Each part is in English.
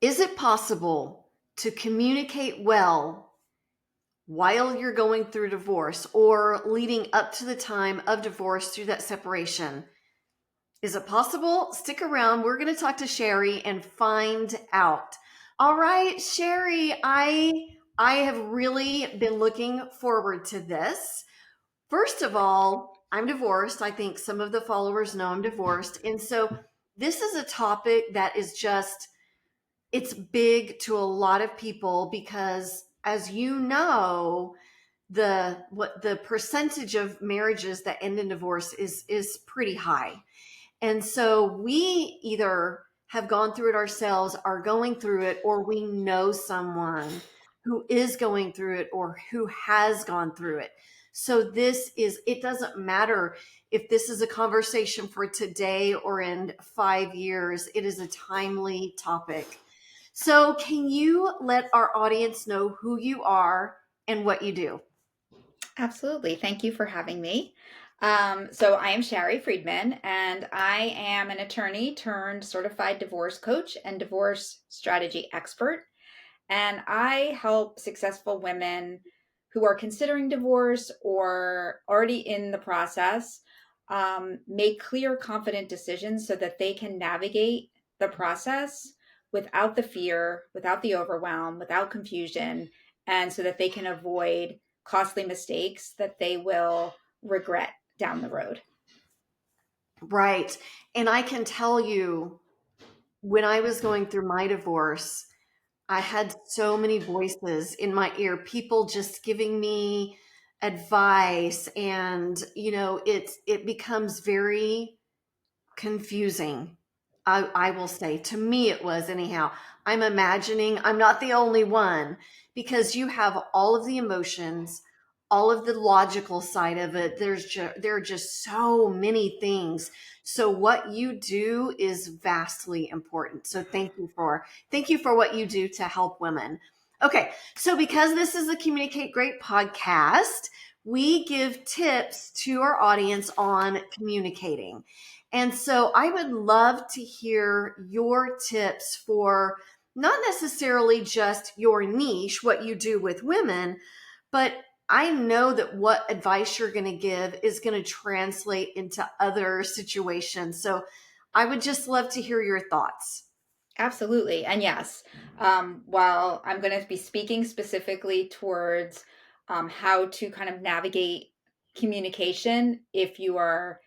Is it possible to communicate well while you're going through divorce or leading up to the time of divorce through that separation? Is it possible? Stick around. We're going to talk to Sharri and find out. All right, Sharri, I have really been looking forward to this. First of all, I'm divorced. I think some of the followers know I'm divorced. And so this is a topic that is just, it's big to a lot of people because as you know, the percentage of marriages that end in divorce is pretty high. And so we either have gone through it ourselves, are going through it, or we know someone who is going through it or who has gone through it. So it doesn't matter if this is a conversation for today or in 5 years, it is a timely topic. So can you let our audience know who you are and what you do? Absolutely. Thank you for having me. So I am Sharri Freedman, and I am an attorney turned certified divorce coach and divorce strategy expert. And I help successful women who are considering divorce or already in the process make clear, confident decisions so that they can navigate the process without the fear, without the overwhelm, without confusion, and so that they can avoid costly mistakes that they will regret down the road. Right. And I can tell you, when I was going through my divorce, I had so many voices in my ear, people just giving me advice. And, it becomes very confusing. I will say, to me, it was anyhow. I'm imagining I'm not the only one because you have all of the emotions, all of the logical side of it. There are just so many things. So what you do is vastly important. So thank you for what you do to help women. Okay, so because this is a Communicate Great podcast, we give tips to our audience on communicating. And so I would love to hear your tips for not necessarily just your niche, what you do with women, but I know that what advice you're going to give is going to translate into other situations. So I would just love to hear your thoughts. Absolutely. And yes, while I'm going to be speaking specifically towards how to kind of navigate communication if you are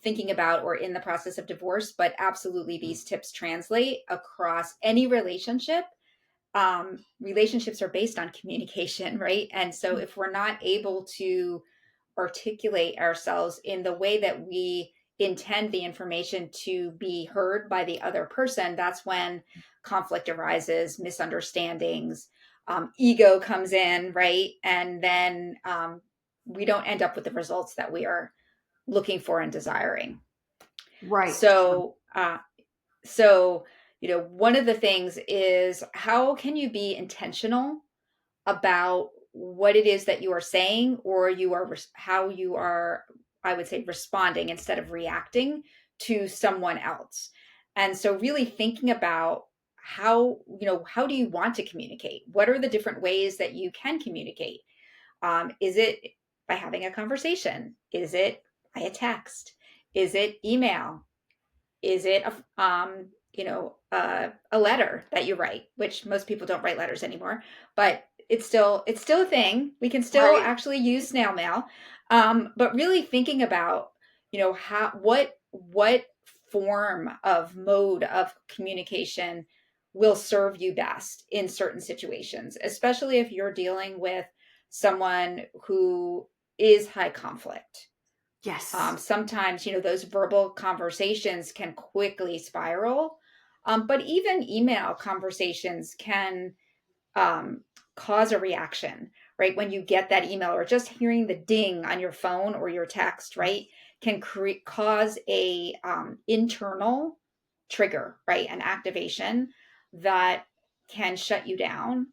thinking about or in the process of divorce, but absolutely these tips translate across any relationship. Relationships are based on communication, right? And so if we're not able to articulate ourselves in the way that we intend the information to be heard by the other person, that's when conflict arises, misunderstandings, ego comes in, right? And then we don't end up with the results that we are looking for and desiring. Right. So, one of the things is how can you be intentional about what it is that you are saying or how you are, I would say, responding instead of reacting to someone else. And so really thinking about how do you want to communicate? What are the different ways that you can communicate? Is it by having a conversation? Is it by a text? Is it email? Is it a letter that you write, which most people don't write letters anymore, but it's still a thing. We can still Right. actually use snail mail, but really thinking about how what form of mode of communication will serve you best in certain situations, especially if you're dealing with someone who is high conflict. Yes. Sometimes, those verbal conversations can quickly spiral. But even email conversations can um, cause a reaction, right? When you get that email or just hearing the ding on your phone or your text, right, can cause a internal trigger, right? An activation that can shut you down.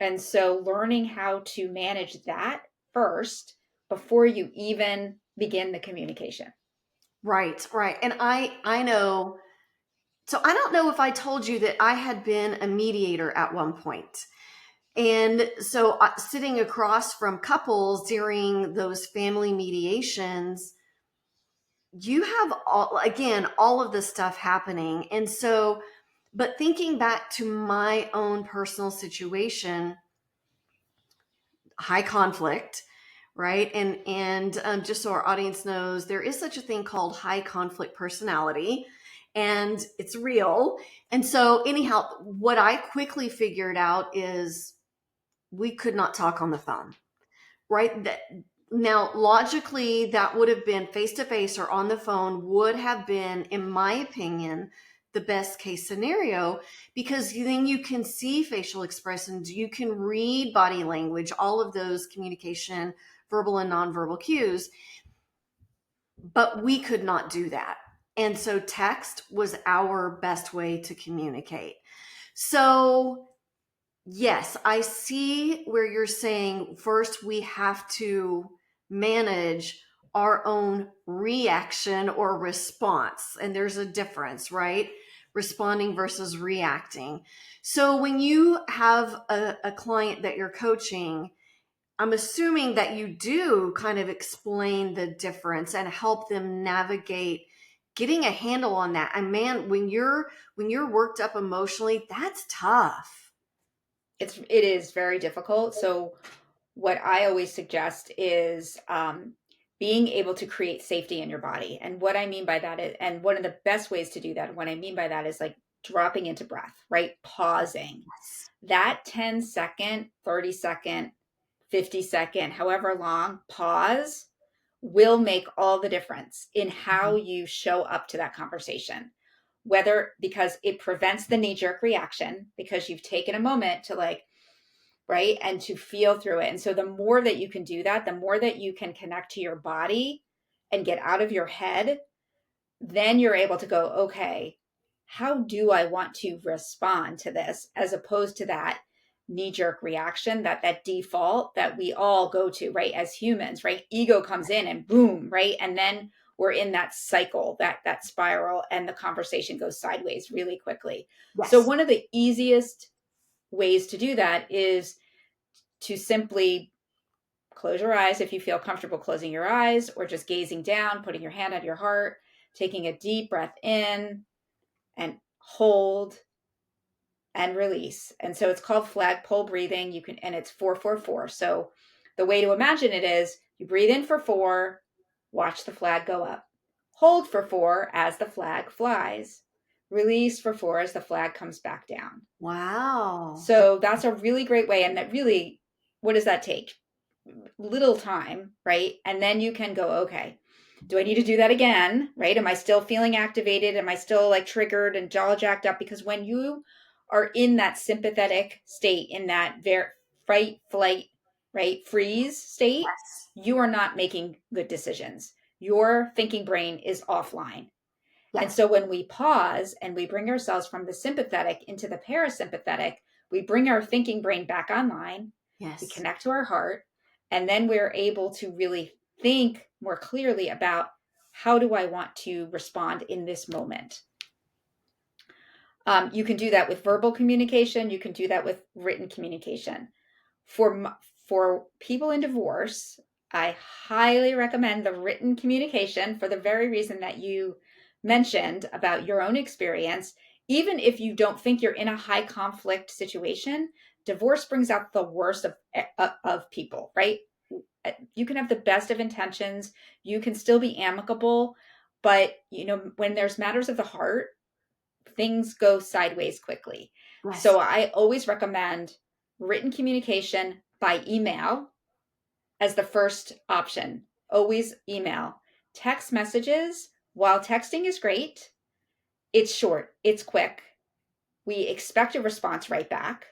And so learning how to manage that first before you even begin the communication. Right. Right. And I know So I don't know if I told you that I had been a mediator at one point. And so sitting across from couples during those family mediations, you have all of this stuff happening. And so, but thinking back to my own personal situation, high conflict, right? And just so our audience knows, there is such a thing called high conflict personality, and it's real. And so, anyhow, what I quickly figured out is we could not talk on the phone, right? That now logically that would have been face to face or on the phone would have been, in my opinion, the best case scenario, because then you can see facial expressions, you can read body language, all of those communication, verbal and nonverbal cues. But we could not do that. And so text was our best way to communicate. So yes, I see where you're saying first we have to manage our own reaction or response. And there's a difference, right? Responding versus reacting. So when you have a client that you're coaching, I'm assuming that you do kind of explain the difference and help them navigate getting a handle on that. And man, when you're worked up emotionally, that's tough. It is very difficult. So what I always suggest is being able to create safety in your body. And what I mean by that is, and one of the best ways to do that, what I mean by that is like dropping into breath, right? Pausing. That 10-second, 30-second, 50-second, however long pause will make all the difference in how you show up to that conversation. Whether because it prevents the knee jerk reaction, because you've taken a moment to like, right, and to feel through it. And so the more that you can do that, the more that you can connect to your body and get out of your head, then you're able to go, okay, how do I want to respond to this, as opposed to that knee jerk reaction, that default that we all go to, right? As humans, right? Ego comes in and boom, right? And then we're in that cycle, that spiral, and the conversation goes sideways really quickly. So Yes. one of the easiest ways to do that is to simply close your eyes if you feel comfortable closing your eyes, or just gazing down, putting your hand on your heart, taking a deep breath in and hold and release. And so it's called flagpole breathing. You can, and it's 4-4-4. So the way to imagine it is you breathe in for 4, watch the flag go up. Hold for 4 as the flag flies. Release for 4 as the flag comes back down. Wow. So that's a really great way. And that really, what does that take? Little time, right? And then you can go, okay, do I need to do that again? Right? Am I still feeling activated? Am I still like triggered and jaw jacked up? Because when you are in that sympathetic state, in that fight, flight, right, freeze state, Yes. you are not making good decisions. Your thinking brain is offline. And Yes. so when we pause and we bring ourselves from the sympathetic into the parasympathetic, we bring our thinking brain back online, we Yes. connect to our heart, and then we're able to really think more clearly about how do I want to respond in this moment. You can do that with verbal communication. You can do that with written communication. For for people in divorce, I highly recommend the written communication for the very reason that you mentioned about your own experience. Even if you don't think you're in a high conflict situation, divorce brings out the worst of people, right? You can have the best of intentions, you can still be amicable, but when there's matters of the heart, things go sideways quickly. Yes. So I always recommend written communication by email as the first option. Always email. Text messages, while texting is great, it's short, it's quick. We expect a response right back.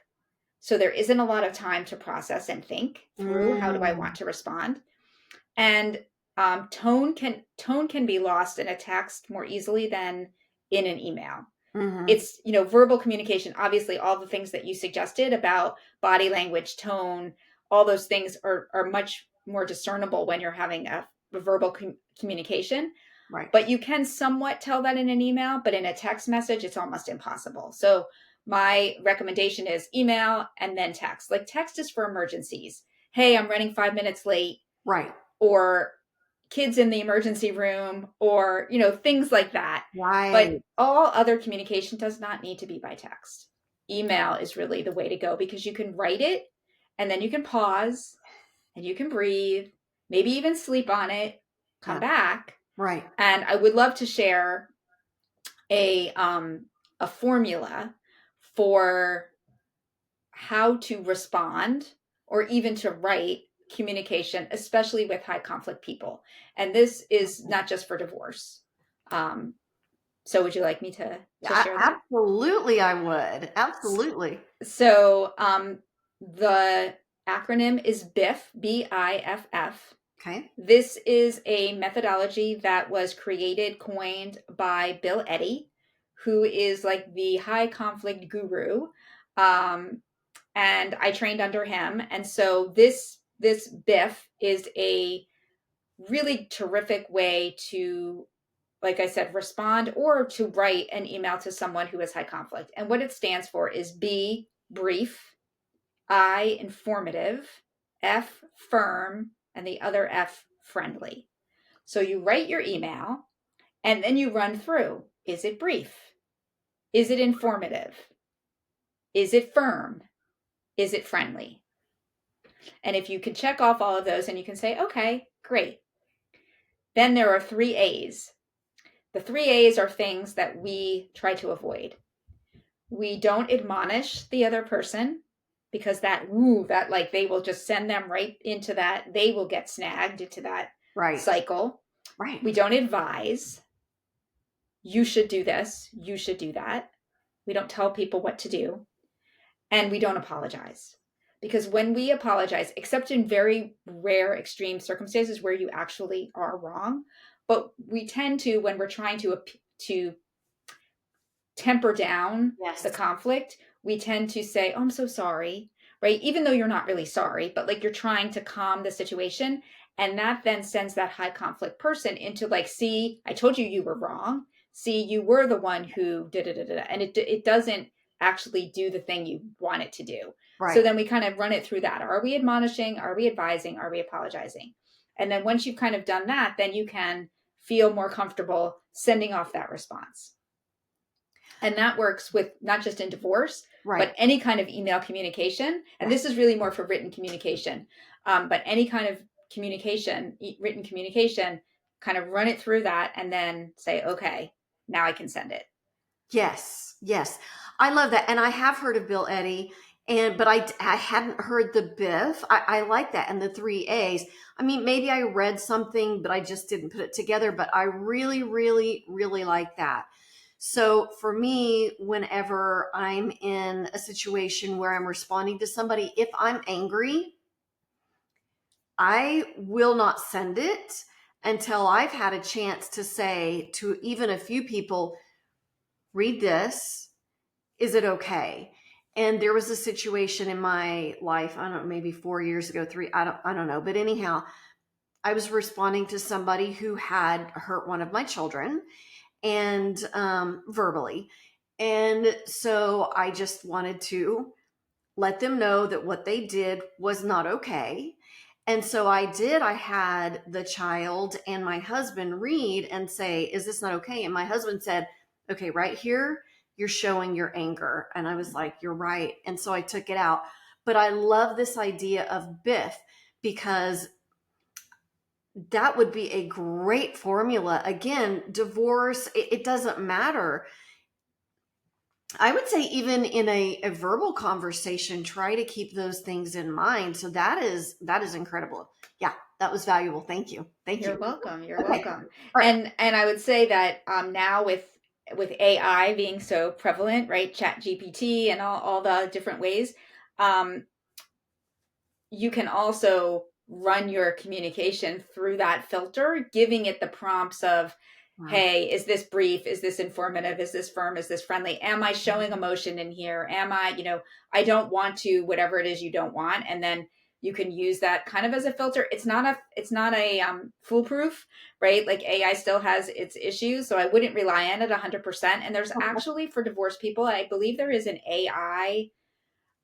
So there isn't a lot of time to process and think through how do I Mm. want to respond. And tone can be lost in a text more easily than in an email. Mm-hmm. It's verbal communication, obviously all the things that you suggested about body language, tone, all those things are much more discernible when you're having a verbal communication. Right. But you can somewhat tell that in an email, but in a text message, it's almost impossible. So my recommendation is email and then text. Like text is for emergencies. Hey, I'm running 5 minutes late, Right. or kids in the emergency room, or, things like that. But Right. all other communication does not need to be by text. Email is really the way to go because you can write it and then you can pause and you can breathe, maybe even sleep on it, come Yeah. back. Right. And I would love to share a formula for how to respond or even to write communication, especially with high conflict people. And this is not just for divorce. Um, so would you like me to share that? Absolutely, I would. Absolutely. So the acronym is BIFF, BIFF. Okay. This is a methodology that was coined by Bill Eddy, who is like the high conflict guru. And I trained under him. And so this BIFF is a really terrific way to, like I said, respond or to write an email to someone who is high conflict. And what it stands for is B, brief, I, informative, F, firm, and the other F, friendly. So you write your email and then you run through. Is it brief? Is it informative? Is it firm? Is it friendly? And if you can check off all of those and you can say, okay, great. Then there are 3 A's. The 3 A's are things that we try to avoid. We don't admonish the other person because that like they will just send them right into that. They will get snagged into that Right. cycle. Right. We don't advise. You should do this. You should do that. We don't tell people what to do. And we don't apologize. Because when we apologize, except in very rare extreme circumstances where you actually are wrong, but we tend to, when we're trying to temper down the Yes. conflict, we tend to say, "Oh, I'm so sorry," right? Even though you're not really sorry, but like you're trying to calm the situation. And that then sends that high conflict person into like, see, I told you you were wrong. See, you were the one who did it. And it doesn't actually do the thing you want it to do. So Right. then we kind of run it through that. Are we admonishing? Are we advising? Are we apologizing? And then once you've kind of done that, then you can feel more comfortable sending off that response. And that works with not just in divorce, Right. but any kind of email communication. And Yes. this is really more for written communication. But any kind of communication, written communication, kind of run it through that and then say, okay, now I can send it. Yes. Yes. I love that. And I have heard of Bill Eddy, but I hadn't heard the Biff. I like that. And the 3 A's. I mean, maybe I read something, but I just didn't put it together. But I really, really, really like that. So for me, whenever I'm in a situation where I'm responding to somebody, if I'm angry, I will not send it until I've had a chance to say to even a few people, read this. Is it okay? And there was a situation in my life, I don't know, maybe 4 years ago, three, I don't know. But anyhow, I was responding to somebody who had hurt one of my children and verbally. And so I just wanted to let them know that what they did was not okay. And so I did. I had the child and my husband read and say, is this not okay? And my husband said, okay, right here, you're showing your anger. And I was like, you're right. And so I took it out. But I love this idea of Biff because that would be a great formula. Again, divorce, it doesn't matter. I would say even in a verbal conversation, try to keep those things in mind. So that is incredible. Yeah, that was valuable. Thank you. Thank You're you. welcome. You're Okay. welcome. All right. And I would say that now with AI being so prevalent, right? Chat GPT and all the different ways, um, you can also run your communication through that filter, giving it the prompts of, Wow. hey, is this brief? Is this informative? Is this firm? Is this friendly? Am I showing emotion in here? Am I, I don't want to, whatever it is you don't want. And then You can use that kind of as a filter. It's not a foolproof, right? Like AI still has its issues, so I wouldn't rely on it 100%. And there's actually, for divorced people, I believe there is an AI,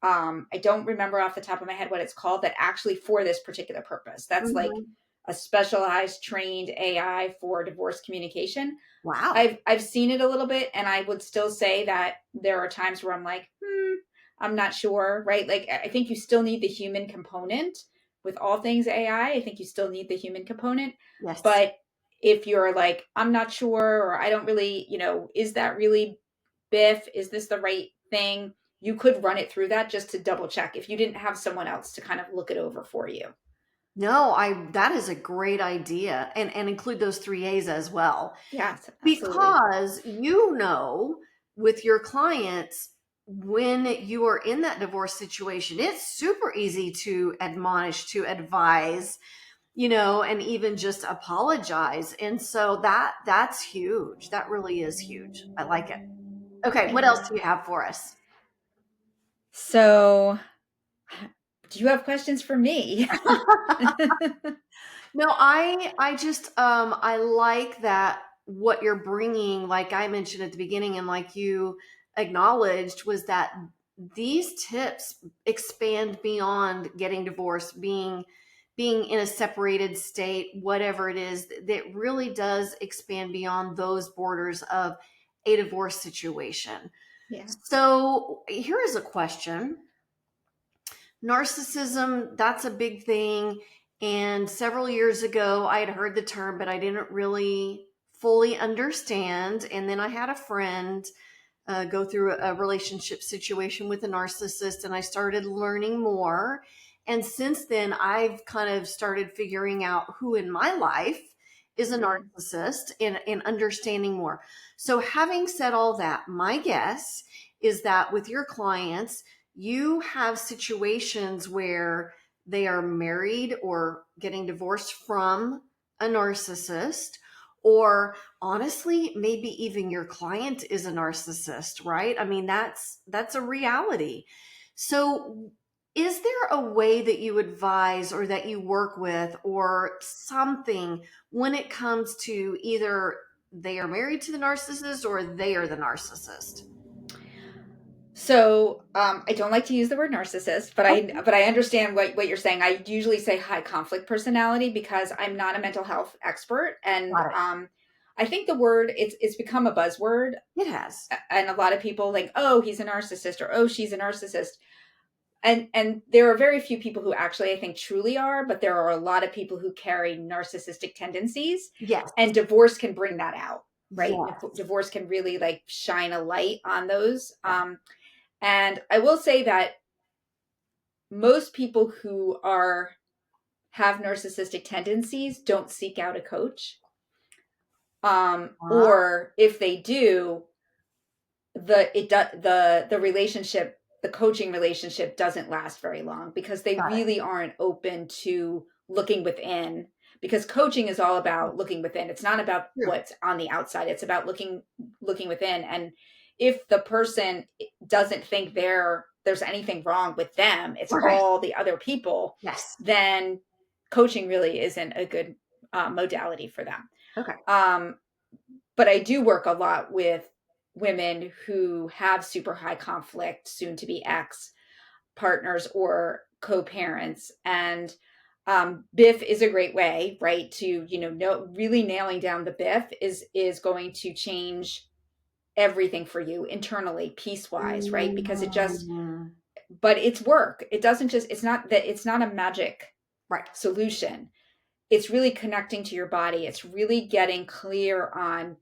I don't remember off the top of my head what it's called, that actually for this particular purpose. That's like Mhm. a specialized trained AI for divorce communication. Wow. I've seen it a little bit, and I would still say that there are times where I'm like, I'm not sure, right? Like, I think you still need the human component with all things AI. I think you still need the human component, Yes. but if you're like, I'm not sure, or I don't really, is that really Biff? Is this the right thing? You could run it through that just to double check if you didn't have someone else to kind of look it over for you. No, I that is a great idea. And include those three A's as well. Yes, absolutely. Because with your clients, when you are in that divorce situation, it's super easy to admonish, to advise, and even just apologize. And so that's huge. That really is huge. I like it. Okay, what else do Yeah. you have for us? So, do you have questions for me? No, I just I like that what you're bringing, like I mentioned at the beginning and like you acknowledged, was that these tips expand beyond getting divorced, being in a separated state, whatever it is, that really does expand beyond those borders of a divorce situation. Yeah. So, here is a question. Narcissism, that's a big thing. And several years ago, I had heard the term, but I didn't really fully understand. And then I had a friend go through a relationship situation with a narcissist, and I started learning more. And since then, I've kind of started figuring out who in my life is a Mm. narcissist, and understanding more. So, having said all that, my guess is that with your clients, you have situations where they are married or getting divorced from a narcissist, or honestly, maybe even your client is a narcissist, right? I mean, that's a reality. So, is there a way that you advise or that you work with or something when it comes to either they are married to the narcissist or they are the narcissist? So, I don't like to use the word narcissist, but I Okay, but I understand what you're saying. I usually say high conflict personality because I'm not a mental health expert, and got it. I think the word, it's become a buzzword, It has. and a lot of people like, oh, he's a narcissist, or oh, she's a narcissist, and there are very few people who actually, I think, truly are, but there are a lot of people who carry narcissistic tendencies, Yes. and divorce can bring that out, right? Yes. Divorce can really like shine a light on those. Yeah. And I will say that most people who are have narcissistic tendencies don't seek out a coach. Ah, Or if they do, the relationship, the coaching relationship doesn't last very long because they got it. really aren't open to looking within, because coaching is all about looking within. It's not about True. what's on the outside. It's about looking within. And if the person doesn't think there's anything wrong with them, it's Right. all the other people, Yes. then coaching really isn't a good modality for them. Okay. um, but I do work a lot with women who have super high conflict, soon to be ex partners or co-parents. And BIF is a great way, right? To, really nailing down the BIF is going to change everything for you internally, peace wise, right? Because Mm, but it's work. It's not a magic right. solution. It's really connecting to your body. It's really getting clear on,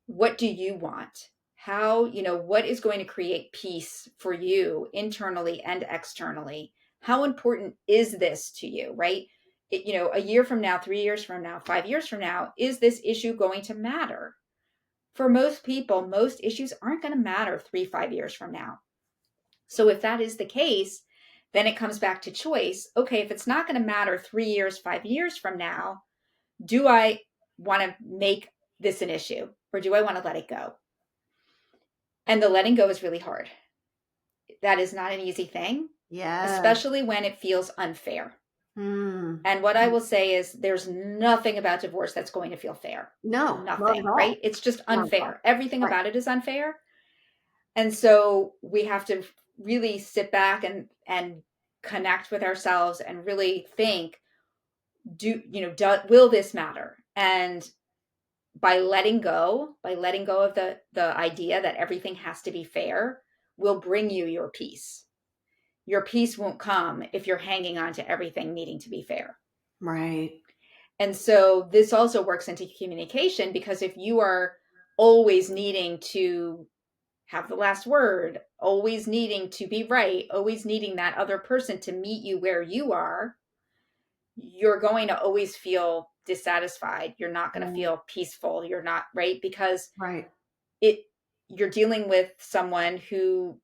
what do you want? How, what is going to create peace for you internally and externally? How important is this to you, right? A year from now, 3 years from now, 5 years from now, is this issue going to matter? For most people, most issues aren't going to matter 3, 5 years from now. So if that is the case, then it comes back to choice. Okay, if it's not going to matter 3 years, 5 years from now, do I want to make this an issue, or do I want to let it go? And the letting go is really hard. That is not an easy thing. Yes. especially when it feels unfair. Mm. And what I will say is there's nothing about divorce that's going to feel fair. No, not at Nothing, all. right? It's just Not at all. unfair. Everything Right. about it is unfair. And so we have to really sit back and connect with ourselves and really think, will this matter? And by letting go of the idea that everything has to be fair, will bring you your peace. Your peace won't come if you're hanging on to everything needing to be fair. Right. And so this also works into communication, because if you are always needing to have the last word, always needing to be right, always needing that other person to meet you where you are, you're going to always feel dissatisfied. You're not going to Right. feel peaceful. You're not, right? Because Right. it you're dealing with someone who,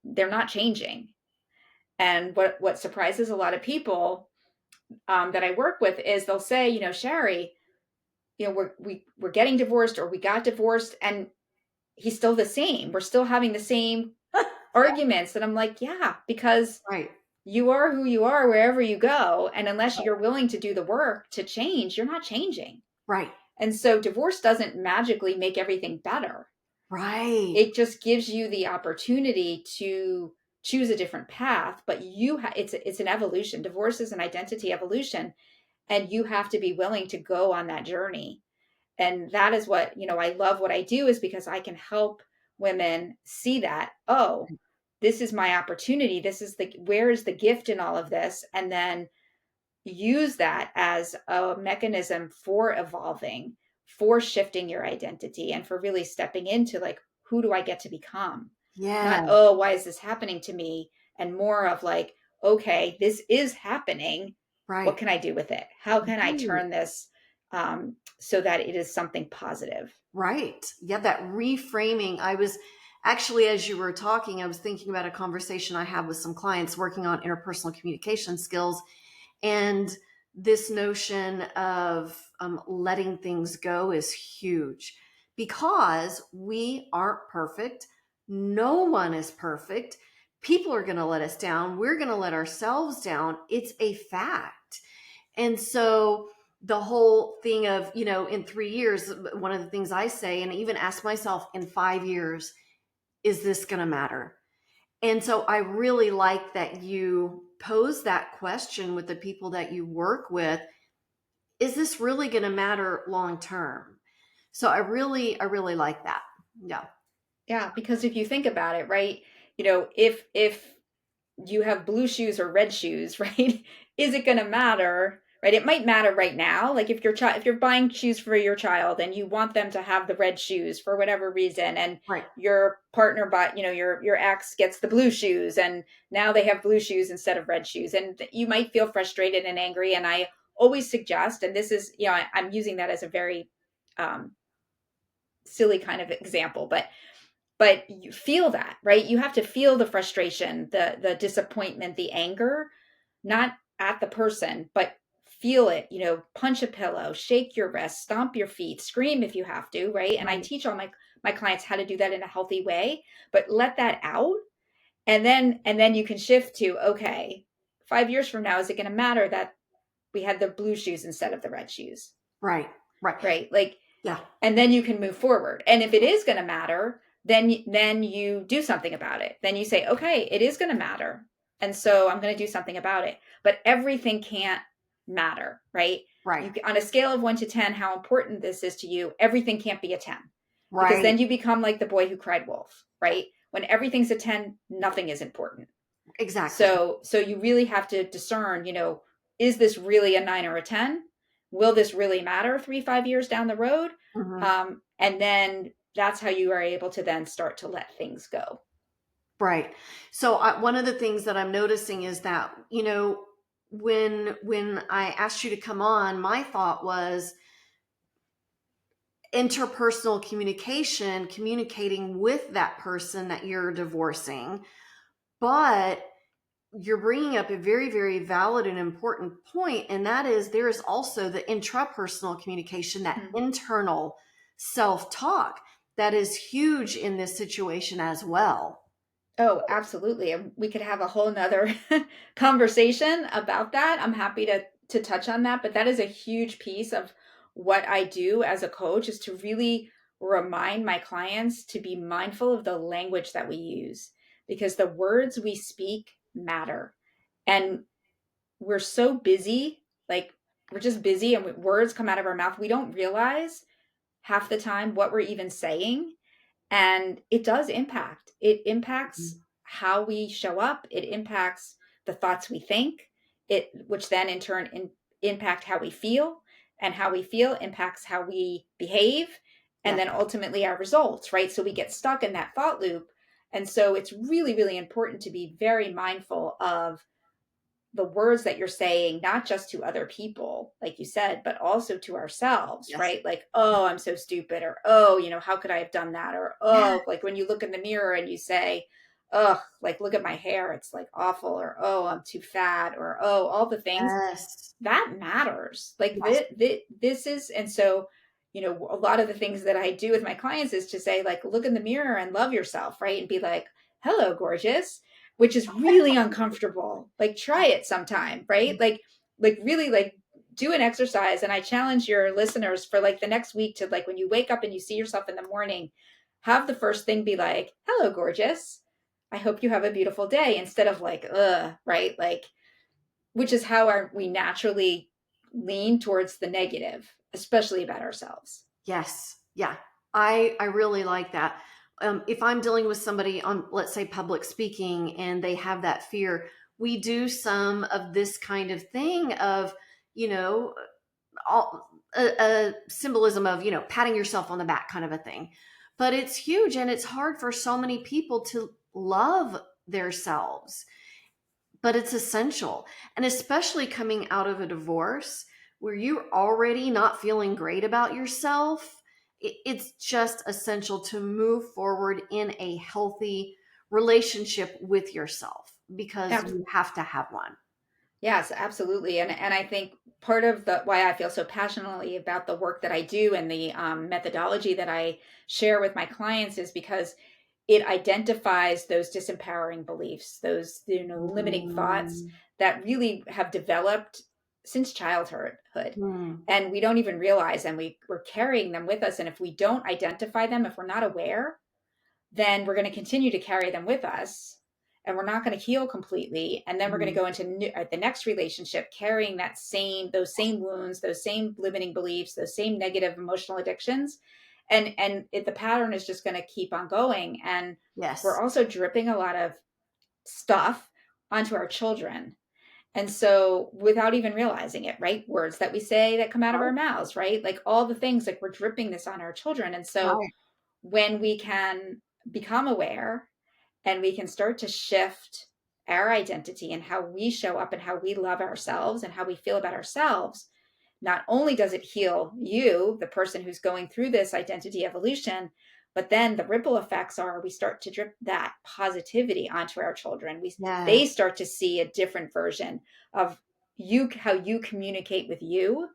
they're not changing. And what surprises a lot of people that I work with is they'll say, Sharri, we're getting divorced, or we got divorced, and he's still the same. We're still having the same arguments. And I'm like, yeah, because Right. you are who you are wherever you go. And unless you're willing to do the work to change, you're not changing. Right. And so divorce doesn't magically make everything better. Right. It just gives you the opportunity to choose a different path, but it's an evolution. Divorce is an identity evolution, and you have to be willing to go on that journey. And that is what, I love what I do, is because I can help women see that, oh, this is my opportunity. Where is the gift in all of this? And then use that as a mechanism for evolving, for shifting your identity, and for really stepping into, like, who do I get to become? Yeah. Not, oh, why is this happening to me? And more of like, okay, this is happening. What Right. can I do with it? How can I Right. turn this so that it is something positive? Right. Yeah, that reframing. I was actually, as you were talking, I was thinking about a conversation I had with some clients working on interpersonal communication skills. And this notion of letting things go is huge because we aren't perfect. No one is perfect. People are going to let us down. We're going to let ourselves down. It's a fact. And so the whole thing of, in 3 years, one of the things I say, and even ask myself in 5 years, is this going to matter? And so I really like that you pose that question with the people that you work with. Is this really going to matter long term? So I really like that. Yeah. Yeah, because if you think about it, right, if you have blue shoes or red shoes, right? Is it going to matter? Right? It might matter right now. Like if you're buying shoes for your child and you want them to have the red shoes for whatever reason, and Right. your partner bought, your ex gets the blue shoes, and now they have blue shoes instead of red shoes, and you might feel frustrated and angry. And I always suggest, and this is, I'm using that as a very um, silly kind of example, but you feel that, right? You have to feel the frustration, the disappointment, the anger, not at the person, but feel it, punch a pillow, shake your wrist, stomp your feet, scream if you have to, right? And I Right. teach all my clients how to do that in a healthy way, but let that out. And then you can shift to, okay, 5 years from now, is it going to matter that we had the blue shoes instead of the red shoes? Right. Right. Right? Like, Yeah. and then you can move forward. And if it is going to matter, then you do something about it. Then you say, okay, it is going to matter, and so I'm going to do something about it. But everything can't matter, right? Right. You, on a scale of 1 to 10, how important this is to you, everything can't be a 10, because Right. then you become like the boy who cried wolf, right? When everything's a 10, nothing is important. Exactly. So you really have to discern, is this really a 9 or a 10? Will this really matter 3, 5 years down the road? Mhm. And then that's how you are able to then start to let things go. Right. So one of the things that I'm noticing is that, when I asked you to come on, my thought was interpersonal communication, communicating with that person that you're divorcing. But you're bringing up a very, very valid and important point, and that is there is also the intrapersonal communication, that Mm-hmm. internal self talk that is huge in this situation as well. Oh, absolutely. And we could have a whole nother conversation about that. I'm happy to touch on that, but that is a huge piece of what I do as a coach, is to really remind my clients to be mindful of the language that we use, because the words we speak matter. And we're so busy, like we're just busy, and words come out of our mouth. We don't realize half the time what we're even saying, and it does impact. It impacts how we show up. It impacts the thoughts we think, it which then in turn impact how we feel, and how we feel impacts how we behave, and Yeah. then ultimately our results, right? So we get stuck in that thought loop. And so it's really, really important to be very mindful of the words that you're saying, not just to other people, like you said, but also to ourselves, Yes. right? Like, oh, I'm so stupid, or oh, how could I have done that? Or Yeah. oh, like when you look in the mirror and you say, oh, like, look at my hair, it's like awful, or oh, I'm too fat, or oh, all the things Yes. that matters. Like Yes. this is, and so, a lot of the things that I do with my clients is to say, like, look in the mirror and love yourself, right? And be like, hello, gorgeous, which is really uncomfortable. Like, try it sometime, right? Like really, like, do an exercise. And I challenge your listeners for like the next week to, like, when you wake up and you see yourself in the morning, have the first thing be like, hello, gorgeous. I hope you have a beautiful day, instead of like, right? Like, which is how we naturally lean towards the negative, especially about ourselves. Yes. Yeah. I really like that. If I'm dealing with somebody on, let's say, public speaking, and they have that fear, we do some of this kind of thing of, you know, all a symbolism of, patting yourself on the back kind of a thing. But it's huge, and it's hard for so many people to love themselves, but it's essential. And especially coming out of a divorce where you're already not feeling great about yourself, it's just essential to move forward in a healthy relationship with yourself, because Ab- you have to have one. yes, absolutely. And I think part of the why I feel so passionately about the work that I do, and the methodology that I share with my clients, is because it identifies those disempowering beliefs, those, limiting thoughts Mm, that really have developed since childhood. mm, And we don't even realize them. We're carrying them with us. And if we don't identify them, if we're not aware, then we're going to continue to carry them with us, and we're not going to heal completely. And then we're going to mm. go into the next relationship carrying those same wounds, those same limiting beliefs, those same negative emotional addictions. The pattern is just going to keep on going. And we're Yes. also dripping a lot of stuff onto our children. And so, without even realizing it, right? Words that we say that come out of our Right. mouths, right? Like all the things, like we're dripping this on our children. And so, Right. when we can become aware, and we can start to shift our identity and how we show up and how we love ourselves and how we feel about ourselves, not only does it heal you, the person who's going through this identity evolution, but then the ripple effects are we start to drip that positivity onto our children. They Yes. start to see a different version of you, how you communicate with you,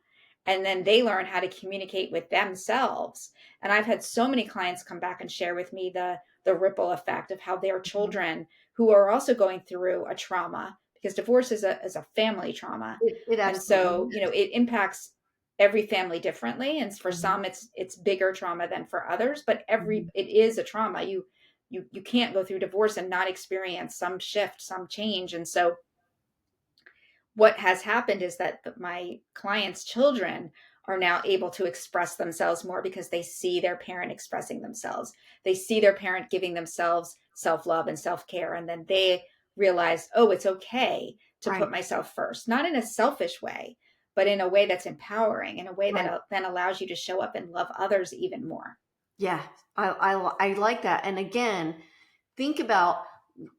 and then they learn how to communicate with themselves. And I've had so many clients come back and share with me the ripple effect of how their Mhm. children, who are also going through a trauma, because divorce is a family trauma, It and absolutely so, is. it impacts every family differently. And for Mhm. some, it's bigger trauma than for others, but Mhm. it is a trauma. You can't go through divorce and not experience some shift, some change. And so what has happened is that my clients' children are now able to express themselves more, because they see their parent expressing themselves. They see their parent giving themselves self love and self care. And then they realize, oh, it's okay to Right. put myself first, not in a selfish way, but in a way that's empowering, in a way that Right. then allows you to show up and love others even more. Yeah. I like that. And again, think about,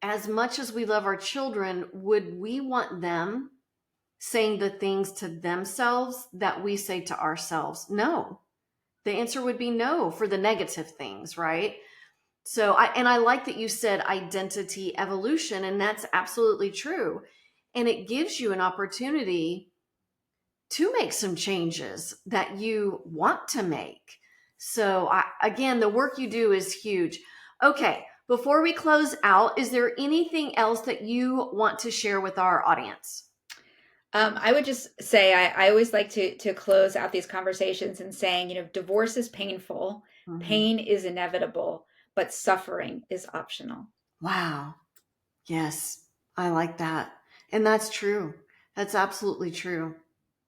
as much as we love our children, would we want them saying the things to themselves that we say to ourselves? No. The answer would be no for the negative things, right? So I like that you said identity evolution, and that's absolutely true. And it gives you an opportunity to make some changes that you want to make. So again, the work you do is huge. Okay, Before we close out, is there anything else that you want to share with our audience? I would just say I always like to close out these conversations and saying, divorce is painful, Mhm. pain is inevitable, but suffering is optional. Wow. Yes, I like that. And that's true. That's absolutely true.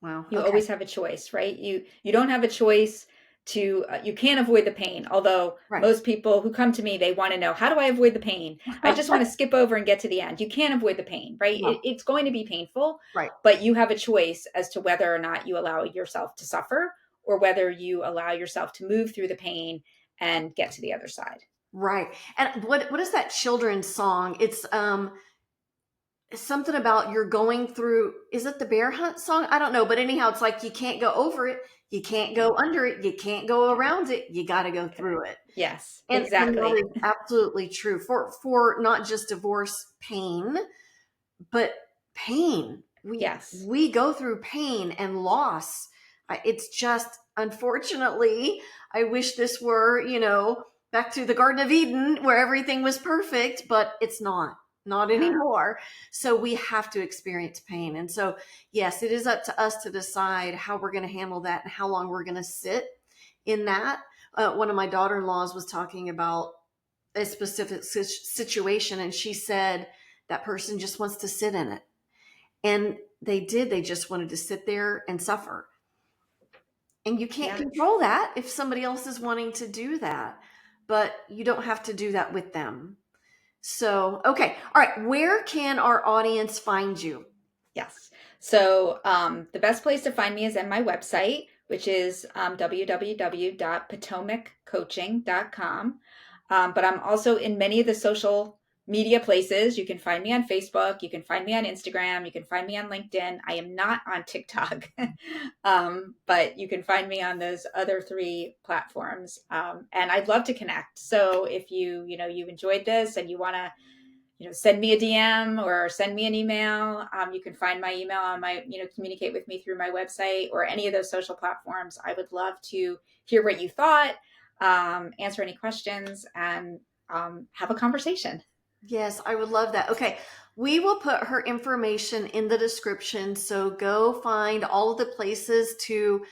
Wow. You Okay. always have a choice, right? You don't have a choice to you can't avoid the pain. Although Right. most people who come to me, they want to know, how do I avoid the pain? I just want to skip over and get to the end. You can't avoid the pain, right? No. It's going to be painful, Right. but you have a choice as to whether or not you allow yourself to suffer, or whether you allow yourself to move through the pain and get to the other side. Right. And what is that children's song? It's something about you're going through, is it the bear hunt song? I don't know, but anyhow, it's like you can't go over it, you can't go under it, you can't go around it, you got to go through it. Yes, And that exactly. is absolutely true for not just divorce pain, but pain. Yes. We go through pain and loss. It's just, unfortunately, I wish this were, back to the Garden of Eden where everything was perfect, but it's not anymore. So we have to experience pain. And so, yes, it is up to us to decide how we're going to handle that and how long we're going to sit in that. One of my daughter-in-laws was talking about a specific situation, and she said that person just wants to sit in it. And they did. They just wanted to sit there and suffer. And you can't Yeah. control that if somebody else is wanting to do that, but you don't have to do that with them. So, okay. All right. Where can our audience find you? Yes. So the best place to find me is in my website, which is www.potomaccoaching.com. But I'm also in many of the social media places. You can find me on Facebook. You can find me on Instagram. You can find me on LinkedIn. I am not on TikTok, but you can find me on those other three platforms. And I'd love to connect. So if you enjoyed this and you want to send me a DM or send me an email. You can find my email on my, communicate with me through my website or any of those social platforms. I would love to hear what you thought, answer any questions, and have a conversation. Yes, I would love that. Okay. We will put her information in the description. So go find all of the places to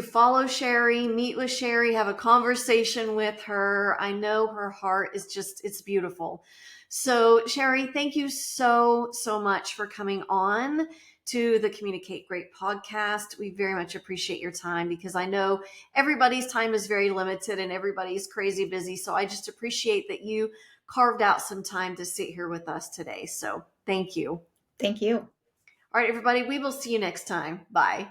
follow Sharri, meet with Sharri, have a conversation with her. I know her heart is just, it's beautiful. So, Sharri, thank you so much for coming on to the Communicate Great podcast. We very much appreciate your time because I know everybody's time is very limited and everybody's crazy busy. So I just appreciate that you carved out some time to sit here with us today. So thank you. Thank you. All right, everybody, we will see you next time. Bye.